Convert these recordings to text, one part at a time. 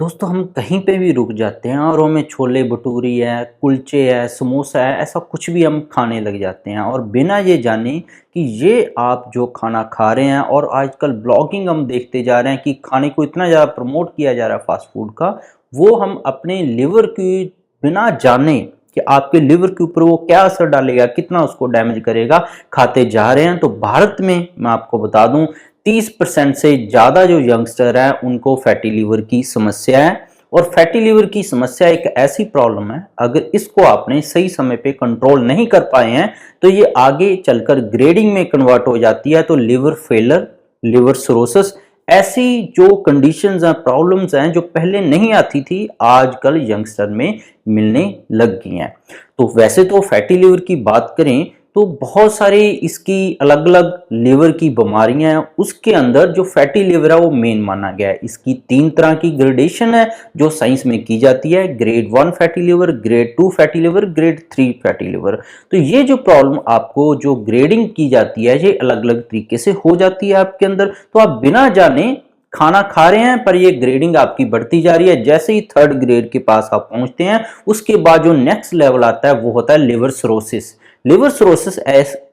दोस्तों हम कहीं पे भी रुक जाते हैं और हमें छोले भटूरी है, कुलचे है, समोसा है, ऐसा कुछ भी हम खाने लग जाते हैं और बिना ये जाने कि ये आप जो खाना खा रहे हैं। और आजकल ब्लॉगिंग हम देखते जा रहे हैं कि खाने को इतना ज़्यादा प्रमोट किया जा रहा है फास्ट फूड का, वो हम अपने लिवर की बिना जाने कि आपके लिवर के ऊपर वो क्या असर डालेगा, कितना उसको डैमेज करेगा, खाते जा रहे हैं। तो भारत में मैं आपको बता दूं 30% से ज़्यादा जो यंगस्टर हैं उनको फैटी लीवर की समस्या है। और फैटी लीवर की समस्या एक ऐसी प्रॉब्लम है, अगर इसको आपने सही समय पे कंट्रोल नहीं कर पाए हैं तो ये आगे चलकर ग्रेडिंग में कन्वर्ट हो जाती है। तो लिवर फेलर, लिवर सिरोसिस, ऐसी जो कंडीशंस हैं, प्रॉब्लम्स हैं जो पहले नहीं आती थी, आजकल यंगस्टर में मिलने लग गई हैं। तो वैसे तो फैटी लिवर की बात करें तो बहुत सारी इसकी अलग अलग लिवर की बीमारियां हैं, उसके अंदर जो फैटी लिवर है वो मेन माना गया है। इसकी 3 तरह की ग्रेडेशन है जो साइंस में की जाती है: grade 1 fatty liver, grade 2 fatty liver, grade 3 fatty liver. तो ये जो प्रॉब्लम आपको जो ग्रेडिंग की जाती है ये अलग अलग तरीके से हो जाती है आपके अंदर। तो आप बिना जाने खाना खा रहे हैं पर ये ग्रेडिंग आपकी बढ़ती जा रही है। जैसे ही 3rd ग्रेड के पास आप पहुंचते हैं उसके बाद जो नेक्स्ट लेवल आता है वो होता है लिवर सिरोसिस। लिवर सिरोसिस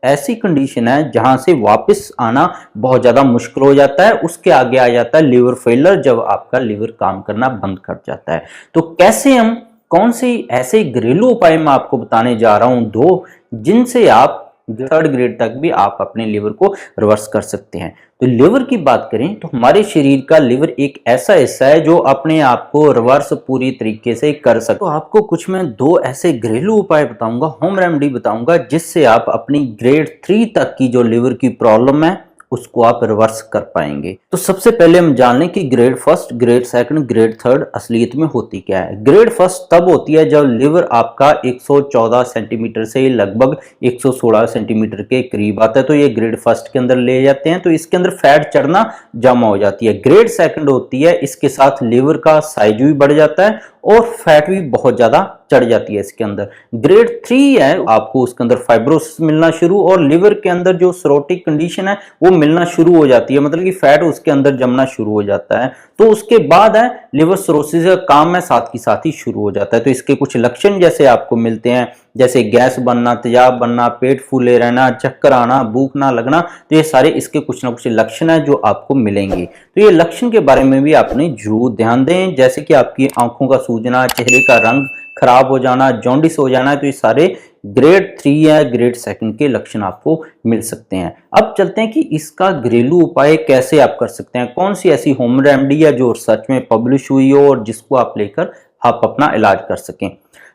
ऐसी कंडीशन है जहां से वापस आना बहुत ज्यादा मुश्किल हो जाता है। उसके आगे आ जाता है लिवर फेलर, जब आपका लिवर काम करना बंद कर जाता है। तो कैसे हम, कौन से ऐसे घरेलू उपाय मैं आपको बताने जा रहा हूं, 2 जिनसे आप 3rd ग्रेड तक भी आप अपने लिवर को रिवर्स कर सकते हैं। तो लिवर की बात करें तो हमारे शरीर का लिवर एक ऐसा हिस्सा है जो अपने आप को रिवर्स पूरी तरीके से कर सकता है। तो आपको कुछ मैं 2 ऐसे घरेलू उपाय बताऊंगा, होम रेमेडी बताऊंगा, जिससे आप अपनी ग्रेड 3 तक की जो लिवर की प्रॉब्लम है उसको आप रिवर्स कर पाएंगे। तो सबसे पहले हम जान लें कि ग्रेड 1, ग्रेड 2, ग्रेड 3 असलियत में होती क्या है। ग्रेड 1 तब होती है जब लिवर आपका 114 सेंटीमीटर से लगभग 116 सेंटीमीटर के करीब आता है, तो ये ग्रेड 1 के अंदर ले जाते हैं। तो इसके अंदर फैट चढ़ना जमा हो जाती है। ग्रेड 2 होती है, इसके साथ लिवर का साइज भी बढ़ जाता है और फैट भी बहुत ज्यादा चढ़ जाती है इसके अंदर। ग्रेड 3 है, आपको उसके अंदर फाइब्रोसिस मिलना शुरू और लिवर के अंदर जो सिरोटिक कंडीशन है वो मिलना शुरू हो जाती है, मतलब कि फैट उसके अंदर जमना शुरू हो जाता है। तो उसके बाद है लिवर सिरोसिस का काम है साथ ही साथ ही शुरू हो जाता है। तो इसके कुछ लक्षण जैसे आपको मिलते हैं, जैसे गैस बनना, तेजाब बनना, पेट फूले रहना, चक्कर आना, भूख ना लगना। तो ये सारे इसके कुछ ना कुछ लक्षण है जो आपको मिलेंगे। तो ये लक्षण के बारे में भी आपने जरूर ध्यान दें, जैसे कि आपकी आंखों का सूजना, चेहरे का रंग खराब हो जाना, जॉन्डिस हो जाना। तो ये सारे ग्रेड 3 या ग्रेड 2 के लक्षण आपको मिल सकते हैं। अब चलते हैं कि इसका घरेलू उपाय कैसे आप कर सकते हैं, कौन सी ऐसी होम रेमेडी है जो रिसर्च में पब्लिश हुई हो और जिसको आप लेकर आप अपना इलाज कर सकें।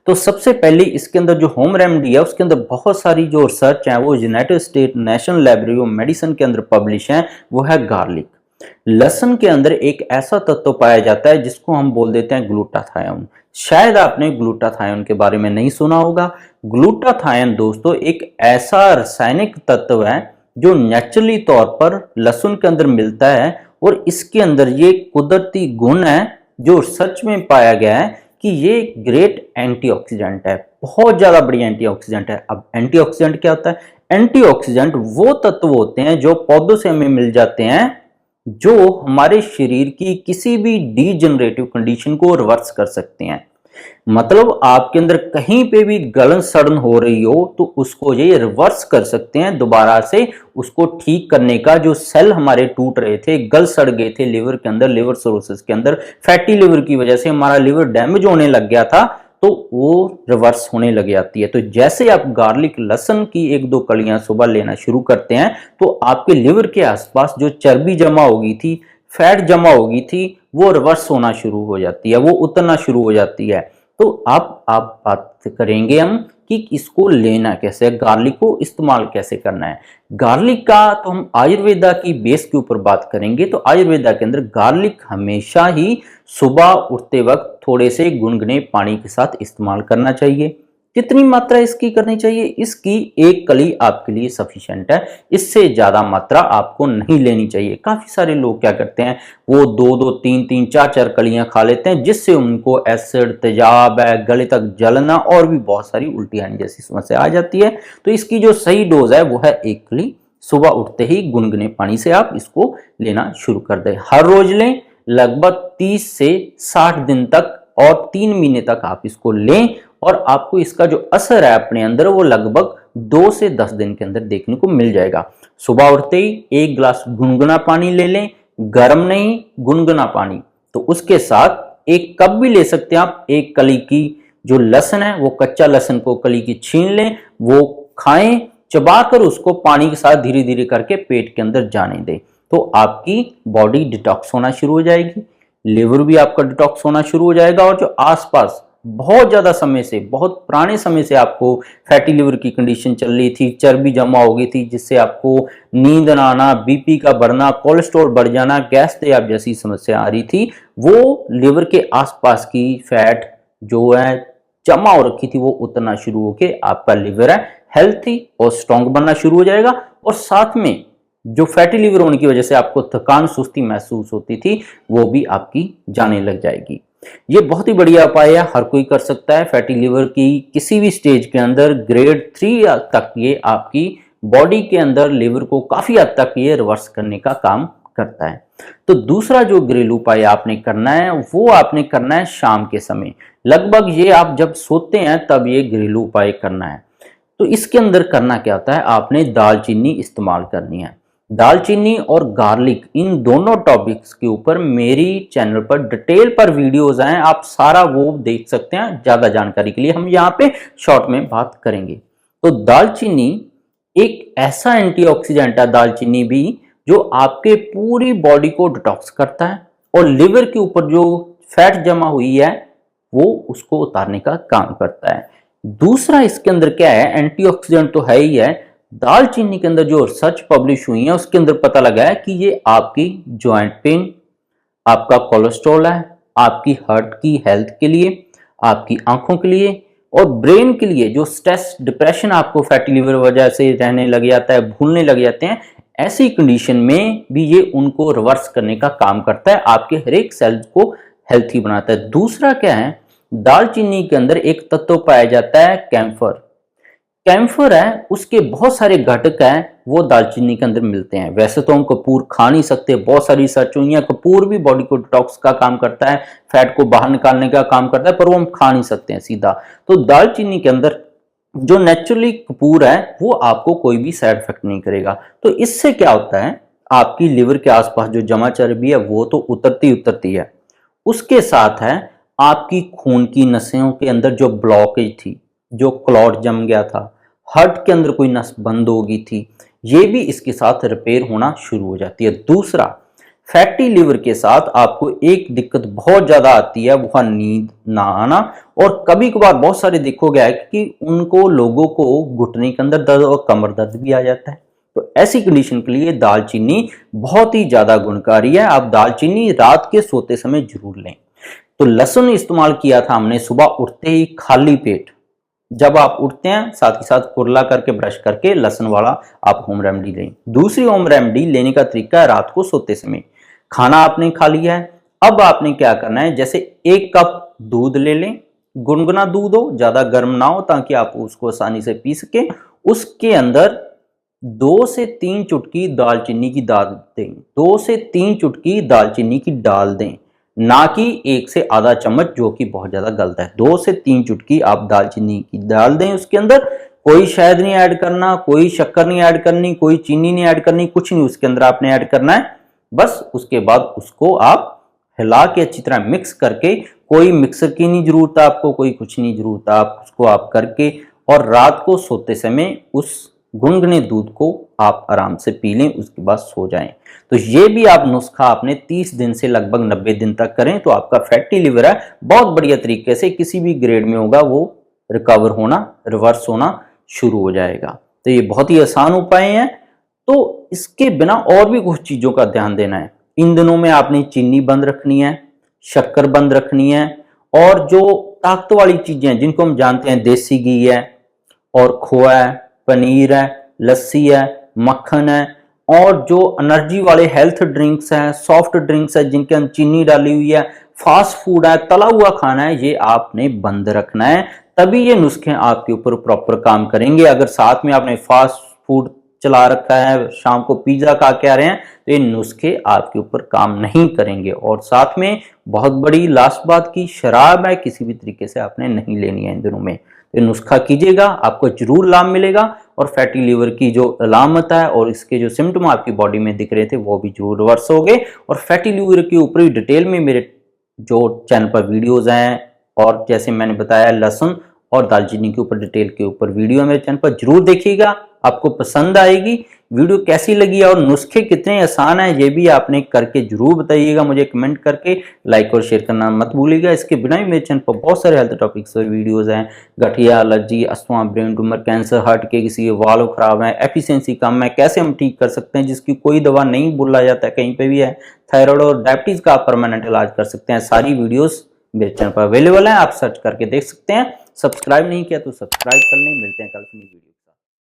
तो सबसे पहले इसके अंदर जो होम रेमेडी है उसके अंदर बहुत सारी जो रिसर्च है वो United state national library of medicine के अंदर पब्लिश है, वो है गार्लिक। लहसुन के अंदर एक ऐसा तत्व पाया जाता है जिसको हम बोल देते हैं ग्लूटाथायोन। शायद आपने ग्लूटाथायोन के बारे में नहीं सुना होगा। ग्लूटाथायोन दोस्तों एक ऐसा रासायनिक तत्व है जो नेचुरली तौर पर लहसुन के अंदर मिलता है और इसके अंदर ये कुदरती गुण है जो सच में पाया गया है कि ये ग्रेट एंटीऑक्सीडेंट है, बहुत ज्यादा बड़ी एंटीऑक्सीडेंट है। अब एंटीऑक्सीडेंट क्या होता है? एंटीऑक्सीडेंट वो तत्व होते हैं जो पौधों से हमें मिल जाते हैं, जो हमारे शरीर की किसी भी डीजनरेटिव कंडीशन को रिवर्स कर सकते हैं। मतलब आपके अंदर कहीं पे भी गलन सड़न हो रही हो तो उसको ये रिवर्स कर सकते हैं, दोबारा से उसको ठीक करने का। जो सेल हमारे टूट रहे थे, गल सड़ गए थे लिवर के अंदर, लिवर सिरोसिस के अंदर, फैटी लिवर की वजह से हमारा लिवर डैमेज होने लग गया था, तो वो रिवर्स होने लग जाती है। तो जैसे आप गार्लिक, लहसुन की 1-2 कलियां सुबह लेना शुरू करते हैं तो आपके लिवर के आसपास जो चर्बी जमा होगी थी, फैट जमा होगी थी, वो रिवर्स होना शुरू हो जाती है, वो उतरना शुरू हो जाती है। तो आप बात करेंगे हम कि इसको लेना कैसे है, गार्लिक को इस्तेमाल कैसे करना है। गार्लिक का तो हम आयुर्वेदा की बेस के ऊपर बात करेंगे। तो आयुर्वेदा के अंदर गार्लिक हमेशा ही सुबह उठते वक्त थोड़े से गुनगुने पानी के साथ इस्तेमाल करना चाहिए। कितनी मात्रा इसकी करनी चाहिए? इसकी 1 कली आपके लिए सफिशिएंट है, इससे ज्यादा मात्रा आपको नहीं लेनी चाहिए। काफी सारे लोग क्या करते हैं, वो 2-2, 3-3, 4-4 कलियां खा लेते हैं, जिससे उनको एसिड, तेजाब है, गले तक जलना और भी बहुत सारी उल्टी आने जैसी समस्या आ जाती है। तो इसकी जो सही डोज है वो है 1 कली। सुबह उठते ही गुनगुने पानी से आप इसको लेना शुरू कर दें, हर रोज लें। लगभग 30 से 60 दिन तक और 3 महीने तक आप इसको लें और आपको इसका जो असर है अपने अंदर वो लगभग 2 से 10 दिन के अंदर देखने को मिल जाएगा। सुबह उठते ही 1 गिलास गुनगुना पानी ले लें, गर्म नहीं, गुनगुना पानी। तो उसके साथ 1 कप भी ले सकते हैं आप, 1 कली की जो लहसुन है वो कच्चा लहसुन को कली की छीन लें, वो खाएं, चबाकर उसको पानी के साथ धीरे धीरे करके पेट के अंदर जाने दें। तो आपकी बॉडी डिटॉक्स होना शुरू हो जाएगी, लिवर भी आपका डिटॉक्स होना शुरू हो जाएगा। और जो आसपास बहुत ज्यादा समय से, बहुत पुराने समय से आपको फैटी लिवर की कंडीशन चल रही थी, चर्बी जमा हो गई थी जिससे आपको नींद ना आना, बीपी का बढ़ना, कोलेस्ट्रॉल बढ़ जाना, गैस तेजाब जैसी समस्या आ रही थी, वो लिवर के आसपास की फैट जो है जमा हो रखी थी वो उतरना शुरू होके आपका लिवर है हेल्थी और स्ट्रांग बनना शुरू हो जाएगा। और साथ में जो फैटी लिवर होने की वजह से आपको थकान सुस्ती महसूस होती थी वो भी आपकी जाने लग जाएगी। ये बहुत ही बढ़िया उपाय है, हर कोई कर सकता है। फैटी लिवर की किसी भी स्टेज के अंदर ग्रेड 3 तक ये आपकी बॉडी के अंदर लिवर को काफी हद तक ये रिवर्स करने का काम करता है। तो दूसरा जो घरेलू उपाय आपने करना है वो आपने करना है शाम के समय, लगभग ये आप जब सोते हैं तब ये घरेलू उपाय करना है। तो इसके अंदर करना क्या होता है, आपने दालचीनी इस्तेमाल करनी है। दालचीनी और गार्लिक इन दोनों टॉपिक्स के ऊपर मेरी चैनल पर डिटेल पर वीडियोस हैं, आप सारा वो देख सकते हैं। ज्यादा जानकारी के लिए हम यहाँ पे शॉर्ट में बात करेंगे। तो दालचीनी एक ऐसा एंटीऑक्सीडेंट है, दालचीनी भी, जो आपके पूरी बॉडी को डिटॉक्स करता है और लिवर के ऊपर जो फैट जमा हुई है वो उसको उतारने का काम करता है। दूसरा इसके अंदर क्या है, एंटीऑक्सीडेंट तो है ही है, दालचीनी के अंदर जो रिसर्च पब्लिश हुई है उसके अंदर पता लगा है कि ये आपकी जॉइंट पेन, आपका कोलेस्ट्रॉल है, आपकी हार्ट की हेल्थ के लिए, आपकी आंखों के लिए और ब्रेन के लिए, जो स्ट्रेस डिप्रेशन आपको फैटी लिवर वजह से रहने लग जाता है, भूलने लग जाते हैं, ऐसी कंडीशन में भी ये उनको रिवर्स करने का काम करता है, आपके हर एक सेल्स को हेल्थी बनाता है। दूसरा क्या है, दालचीनी के अंदर एक तत्व पाया जाता है कैम्फर। कैम्फर है, उसके बहुत सारे घटक हैं वो दालचीनी के अंदर मिलते हैं। वैसे तो हम कपूर खा नहीं सकते, बहुत सारी रिसर्च हुई है, कपूर भी बॉडी को डिटॉक्स का काम करता है, फैट को बाहर निकालने का काम करता है, पर वो हम खा नहीं सकते हैं सीधा। तो दालचीनी के अंदर जो नेचुरली कपूर है वो आपको कोई भी साइड इफेक्ट नहीं करेगा। तो इससे क्या होता है, आपकी लिवर के आसपास जो जमा चर्बी है वो तो उतरती है, उसके साथ है आपकी खून की नसों के अंदर जो ब्लॉकेज थी, जो क्लॉट जम गया था, हार्ट के अंदर कोई नस बंद हो गई थी, ये भी इसके साथ रिपेयर होना शुरू हो जाती है। दूसरा, फैटी लिवर के साथ आपको एक दिक्कत बहुत ज्यादा आती है, वो है नींद ना आना। और कभी कभार बहुत सारे देखोगे है कि उनको लोगों को घुटने के अंदर दर्द और कमर दर्द भी आ जाता है। तो ऐसी कंडीशन के लिए दालचीनी बहुत ही ज्यादा गुणकारी है, आप दालचीनी रात के सोते समय जरूर लें। तो लहसुन इस्तेमाल किया था हमने सुबह उठते ही खाली पेट, जब आप उठते हैं साथ ही साथ कुरला करके ब्रश करके लहसुन वाला आप होम रेमेडी लें। दूसरी होम रेमेडी लेने का तरीका है रात को सोते समय, खाना आपने खा लिया है, अब आपने क्या करना है, जैसे 1 कप दूध ले लें, गुनगुना दूध हो, ज्यादा गर्म ना हो ताकि आप उसको आसानी से पी सके। उसके अंदर 2 से 3 चुटकी दालचीनी की दाल दें, 2 से 3 चुटकी दालचीनी की डाल दें, ना कि 1 से आधा चम्मच, जो कि बहुत ज्यादा गलत है। 2 से 3 चुटकी आप दालचीनी की डाल दें, उसके अंदर कोई शहद नहीं ऐड करना, कोई शक्कर नहीं ऐड करनी, कोई चीनी नहीं ऐड करनी, कुछ नहीं उसके अंदर आपने ऐड करना है। बस उसके बाद उसको आप हिला के अच्छी तरह मिक्स करके, कोई मिक्सर की नहीं जरूरत है आपको, कोई कुछ नहीं जरूरत है, आप उसको आप करके और रात को सोते समय उस गुनगुने दूध को आप आराम से पी लें, उसके बाद सो जाएं। तो ये भी आप नुस्खा आपने 30 दिन से लगभग 90 दिन तक करें तो आपका फैटी लिवर है बहुत बढ़िया तरीके से किसी भी ग्रेड में होगा वो रिकवर होना, रिवर्स होना शुरू हो जाएगा। तो ये बहुत ही आसान उपाय हैं। तो इसके बिना और भी कुछ चीजों का ध्यान देना है। इन दिनों में आपने चीनी बंद रखनी है, शक्कर बंद रखनी है, और जो ताकत वाली चीजें हैं जिनको हम जानते हैं, देसी घी है और खोआ है, पनीर है, लस्सी है, मक्खन है, और जो एनर्जी वाले हेल्थ ड्रिंक्स हैं, सॉफ्ट ड्रिंक्स है जिनके अंदर चीनी डाली हुई है, फास्ट फूड है, तला हुआ खाना है, ये आपने बंद रखना है, तभी ये नुस्खे आपके ऊपर प्रॉपर काम करेंगे। अगर साथ में आपने फास्ट फूड चला रखा है, शाम को पिज्जा खा के आ रहे हैं, तो ये नुस्खे आपके ऊपर काम नहीं करेंगे। और साथ में बहुत बड़ी लास्ट बात की शराब है किसी भी तरीके से आपने नहीं लेनी है इन दिनों में। तो नुस्खा कीजिएगा, आपको जरूर लाभ मिलेगा और फैटी लीवर की जो अलामत है और इसके जो सिम्टम आपकी बॉडी में दिख रहे थे वो भी जरूर रिवर्स हो गए। और फैटी लीवर के ऊपर भी डिटेल में मेरे जो चैनल पर वीडियोज हैं, और जैसे मैंने बताया लहसुन और दालचीनी के ऊपर डिटेल के ऊपर वीडियो है मेरे चैनल पर, जरूर देखिएगा, आपको पसंद आएगी। वीडियो कैसी लगी और नुस्खे कितने आसान हैं ये भी आपने करके जरूर बताइएगा मुझे कमेंट करके। लाइक और शेयर करना मत भूलिएगा। इसके बिना भी मेरे चैनल पर बहुत सारे हेल्थ टॉपिक्स और वीडियोस हैं, गठिया, allergy, asthma, brain tumour, cancer, heart के किसी के वाल्व खराब है, एफिशिएंसी कम है, कैसे हम ठीक कर सकते हैं जिसकी कोई दवा नहीं बोला जाता है कहीं पे भी है, थायराइड और डायबिटीज का आप परमानेंट इलाज कर सकते हैं। सारी वीडियोस मेरे चैनल पर अवेलेबल है, आप सर्च करके देख सकते हैं। सब्सक्राइब नहीं किया तो सब्सक्राइब कर लें। मिलते हैं कल की वीडियो।